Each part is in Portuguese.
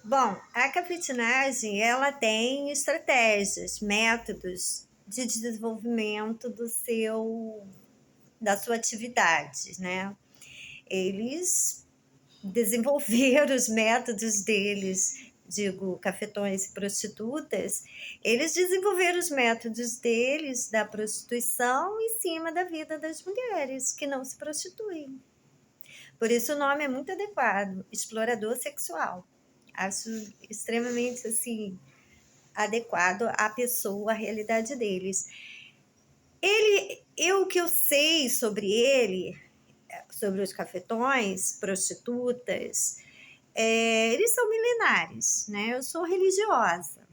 Bom, a cafetinagem, ela tem estratégias, métodos de desenvolvimento da sua atividade, né? Eles desenvolveram os métodos deles, digo, cafetões e prostitutas, eles desenvolveram os métodos deles da prostituição em cima da vida das mulheres que não se prostituem. Por isso o nome é muito adequado, explorador sexual. Acho extremamente assim adequado à pessoa, à realidade deles. O que eu sei sobre ele, sobre os cafetões, prostitutas, eles são milenares, né? Eu sou religiosa,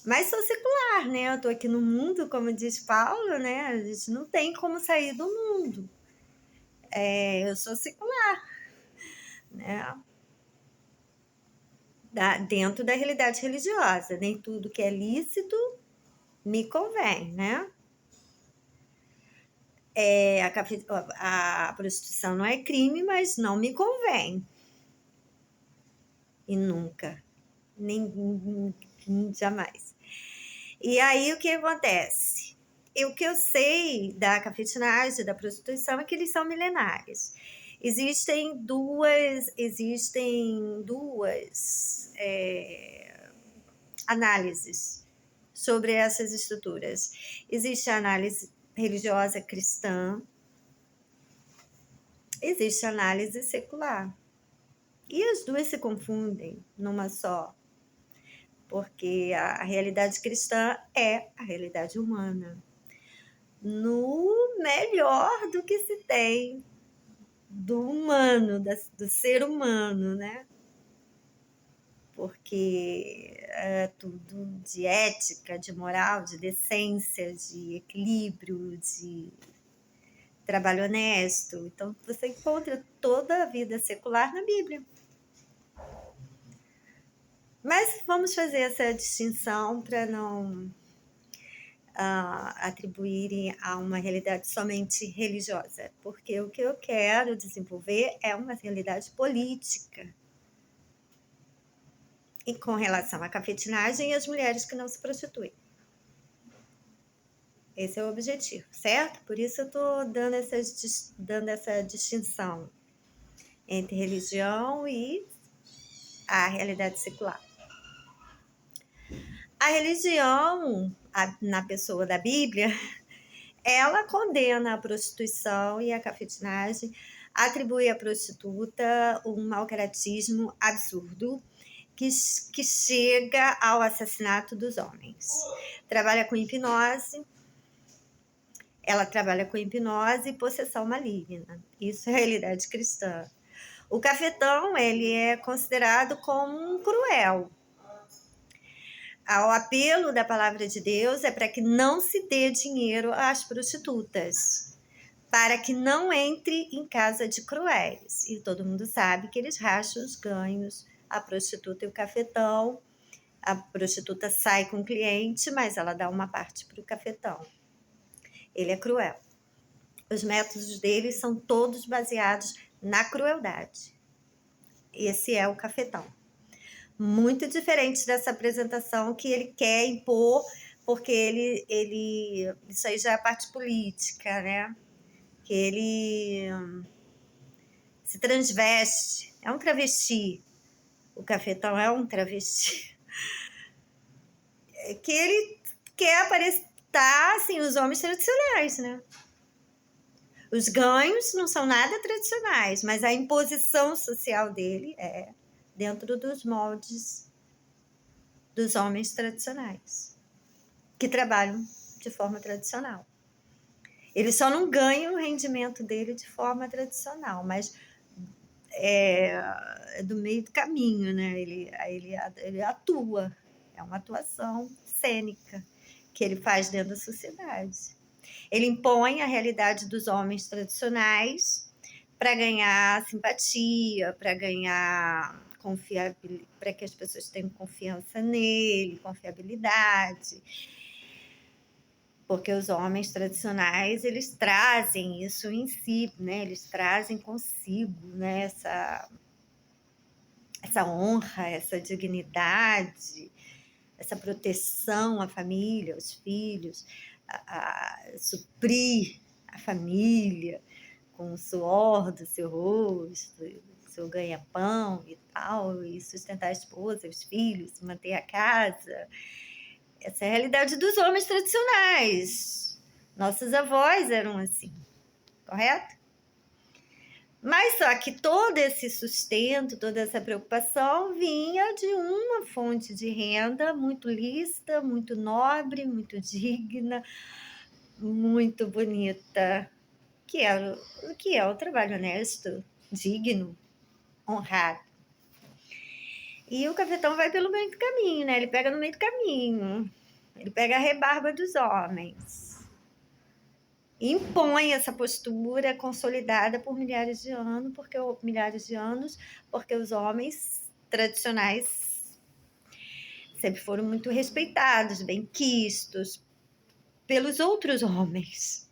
mas sou secular, né? Eu tô aqui no mundo, como diz Paulo, né? A gente não tem como sair do mundo. Eu sou secular, né? Dentro da realidade religiosa. Nem tudo que é lícito me convém, né? A prostituição não é crime, mas não me convém. E nunca. Nem, jamais. E aí o que acontece? O que eu sei da cafetinagem, da prostituição, é que eles são milenares. Existem duas análises sobre essas estruturas. Existe a análise religiosa cristã, existe a análise secular. E as duas se confundem numa só, porque a realidade cristã é a realidade humana, no melhor do que se tem do humano, do ser humano, né? Porque é tudo de ética, de moral, de decência, de equilíbrio, de trabalho honesto. Então, você encontra toda a vida secular na Bíblia. Mas vamos fazer essa distinção para não atribuírem a uma realidade somente religiosa, porque o que eu quero desenvolver é uma realidade política. E com relação à cafetinagem e às mulheres que não se prostituem. Esse é o objetivo, certo? Por isso eu estou dando essa distinção entre religião e a realidade secular. A religião, na pessoa da Bíblia, ela condena a prostituição e a cafetinagem, atribui à prostituta um malcaratismo absurdo que chega ao assassinato dos homens. Ela trabalha com hipnose e possessão maligna. Isso é a realidade cristã. O cafetão, ele é considerado como um cruel. O apelo da palavra de Deus é para que não se dê dinheiro às prostitutas, para que não entre em casa de cruéis. E todo mundo sabe que eles racham os ganhos, a prostituta e o cafetão. A prostituta sai com o cliente, mas ela dá uma parte para o cafetão. Ele é cruel. Os métodos dele são todos baseados na crueldade. Esse é o cafetão. Muito diferente dessa apresentação que ele quer impor, porque ele isso aí já é a parte política, né? Que ele se transveste, é um travesti. O cafetão é um travesti. Que ele quer aparecer, assim, os homens tradicionais, né? Os ganhos não são nada tradicionais, mas a imposição social dele é dentro dos moldes dos homens tradicionais, que trabalham de forma tradicional. Ele só não ganha o rendimento dele de forma tradicional, mas é do meio do caminho, né? Ele atua, é uma atuação cênica que ele faz dentro da sociedade. Ele impõe a realidade dos homens tradicionais para ganhar simpatia, para ganhar confiabilidade, para que as pessoas tenham confiança nele, confiabilidade. Porque os homens tradicionais, eles trazem isso em si, né? Eles trazem consigo, né? Essa essa honra, essa dignidade, essa proteção à família, aos filhos, a suprir a família com o suor do seu rosto, seu ganha-pão e tal, e sustentar a esposa, os filhos, manter a casa. Essa é a realidade dos homens tradicionais. Nossos avós eram assim, correto? Mas só que todo esse sustento, toda essa preocupação vinha de uma fonte de renda muito lícita, muito nobre, muito digna, muito bonita, que é o trabalho honesto, digno, honrado. E o cafetão vai pelo meio do caminho, né? Ele pega no meio do caminho. Ele pega a rebarba dos homens. Impõe essa postura consolidada por milhares de anos, porque os homens tradicionais sempre foram muito respeitados, benquistos pelos outros homens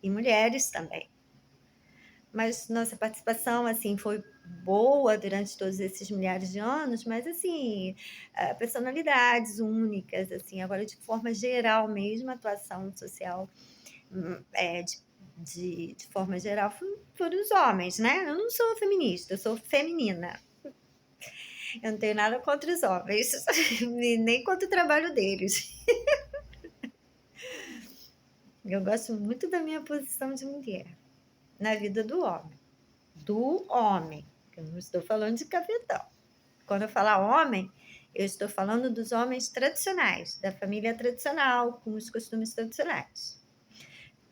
e mulheres também. Mas nossa participação assim foi boa durante todos esses milhares de anos, mas assim, personalidades únicas, assim, agora de forma geral mesmo, a atuação social de forma geral foram os homens, né? Eu não sou feminista, eu sou feminina. Eu não tenho nada contra os homens, nem contra o trabalho deles. Eu gosto muito da minha posição de mulher na vida do homem. Do homem. Eu não estou falando de cafetão. Quando eu falar homem, eu estou falando dos homens tradicionais, da família tradicional, com os costumes tradicionais.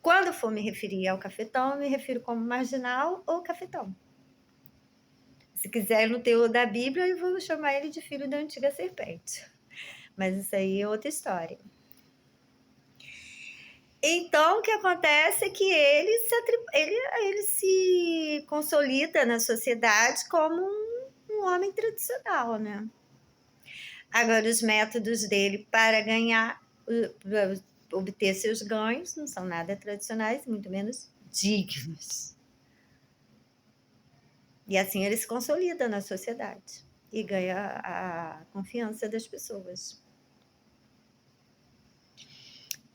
Quando eu for me referir ao cafetão, eu me refiro como marginal ou cafetão. Se quiser no teor da Bíblia, eu vou chamar ele de filho da antiga serpente. Mas isso aí é outra história. Então, o que acontece é que ele se consolida na sociedade como um homem tradicional, né? Agora, os métodos dele para ganhar, para obter seus ganhos, não são nada tradicionais, muito menos dignos. E assim ele se consolida na sociedade e ganha a confiança das pessoas.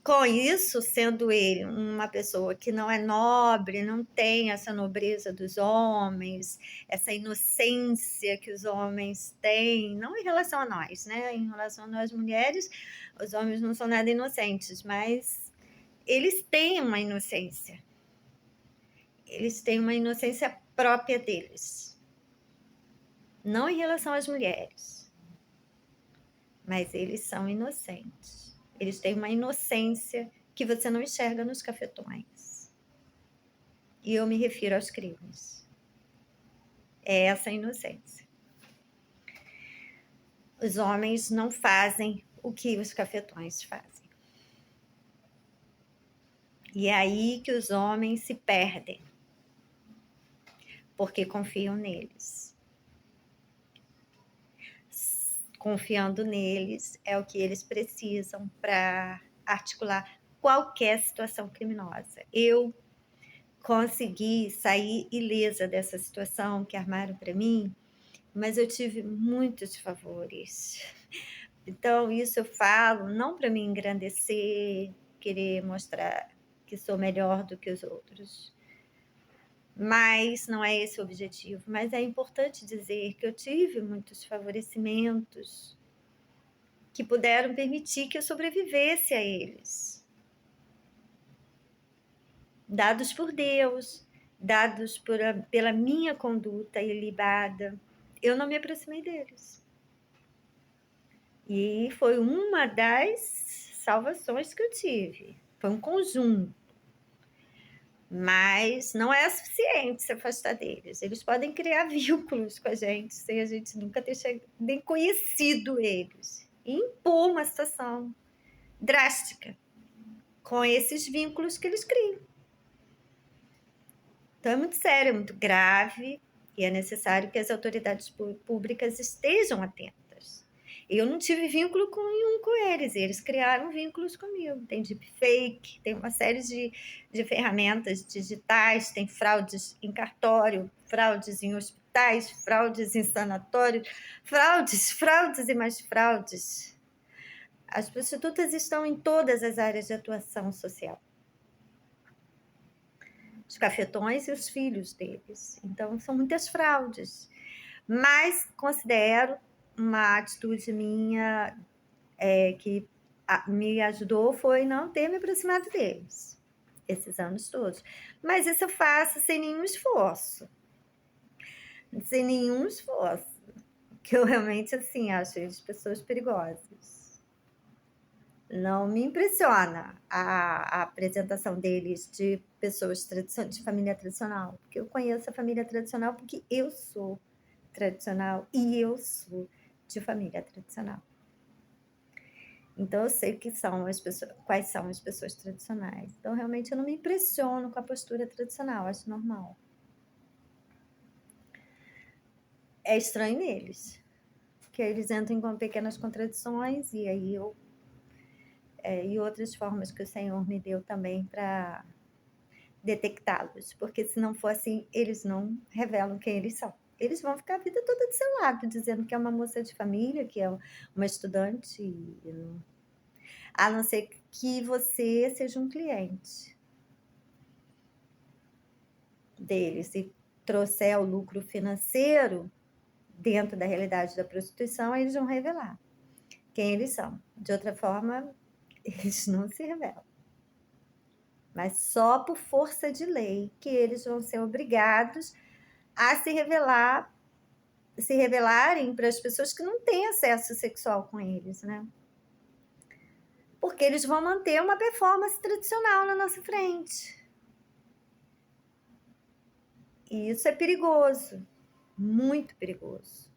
Com isso, sendo ele uma pessoa que não é nobre, não tem essa nobreza dos homens, essa inocência que os homens têm, não em relação a nós, né? Em relação a nós mulheres, os homens não são nada inocentes, mas eles têm uma inocência. Eles têm uma inocência própria deles. Não em relação às mulheres, mas eles são inocentes. Eles têm uma inocência que você não enxerga nos cafetões. E eu me refiro aos crimes. É essa inocência. Os homens não fazem o que os cafetões fazem. E é aí que os homens se perdem, porque confiam neles. Confiando neles é o que eles precisam para articular qualquer situação criminosa. Eu consegui sair ilesa dessa situação que armaram para mim, mas eu tive muitos favores. Então, isso eu falo não para me engrandecer, querer mostrar que sou melhor do que os outros. Mas não é esse o objetivo. Mas é importante dizer que eu tive muitos favorecimentos que puderam permitir que eu sobrevivesse a eles. Dados por Deus, dados pela minha conduta ilibada. Eu não me aproximei deles. E foi uma das salvações que eu tive. Foi um conjunto. Mas não é suficiente se afastar deles. Eles podem criar vínculos com a gente sem a gente nunca ter nem conhecido eles. E impor uma situação drástica com esses vínculos que eles criam. Então é muito sério, é muito grave e é necessário que as autoridades públicas estejam atentas. Eu não tive vínculo nenhum com eles, eles criaram vínculos comigo. Tem deepfake, tem uma série de ferramentas digitais, tem fraudes em cartório, fraudes em hospital, hospitais, fraudes em sanatórios, fraudes e mais fraudes. As prostitutas estão em todas as áreas de atuação social. Os cafetões e os filhos deles. Então, são muitas fraudes. Mas considero uma atitude minha que me ajudou foi não ter me aproximado deles esses anos todos. Mas isso eu faço sem nenhum esforço. Sem nenhum esforço. Que eu realmente, assim, acho eles pessoas perigosas. Não me impressiona a apresentação deles de pessoas de família tradicional. Porque eu conheço a família tradicional porque eu sou tradicional e eu sou de família tradicional. Então, eu sei quais são as pessoas tradicionais. Então, realmente, eu não me impressiono com a postura tradicional, acho normal. É estranho neles, que eles entram com pequenas contradições e aí e outras formas que o Senhor me deu também para detectá-los, porque se não for assim, eles não revelam quem eles são. Eles vão ficar a vida toda do seu lado, dizendo que é uma moça de família, que é uma estudante, a não ser que você seja um cliente deles e trouxer o lucro financeiro dentro da realidade da prostituição, eles vão revelar quem eles são. De outra forma, eles não se revelam. Mas só por força de lei que eles vão ser obrigados a se revelarem para as pessoas que não têm acesso sexual com eles, né? Porque eles vão manter uma performance tradicional na nossa frente. E isso é perigoso, muito perigoso.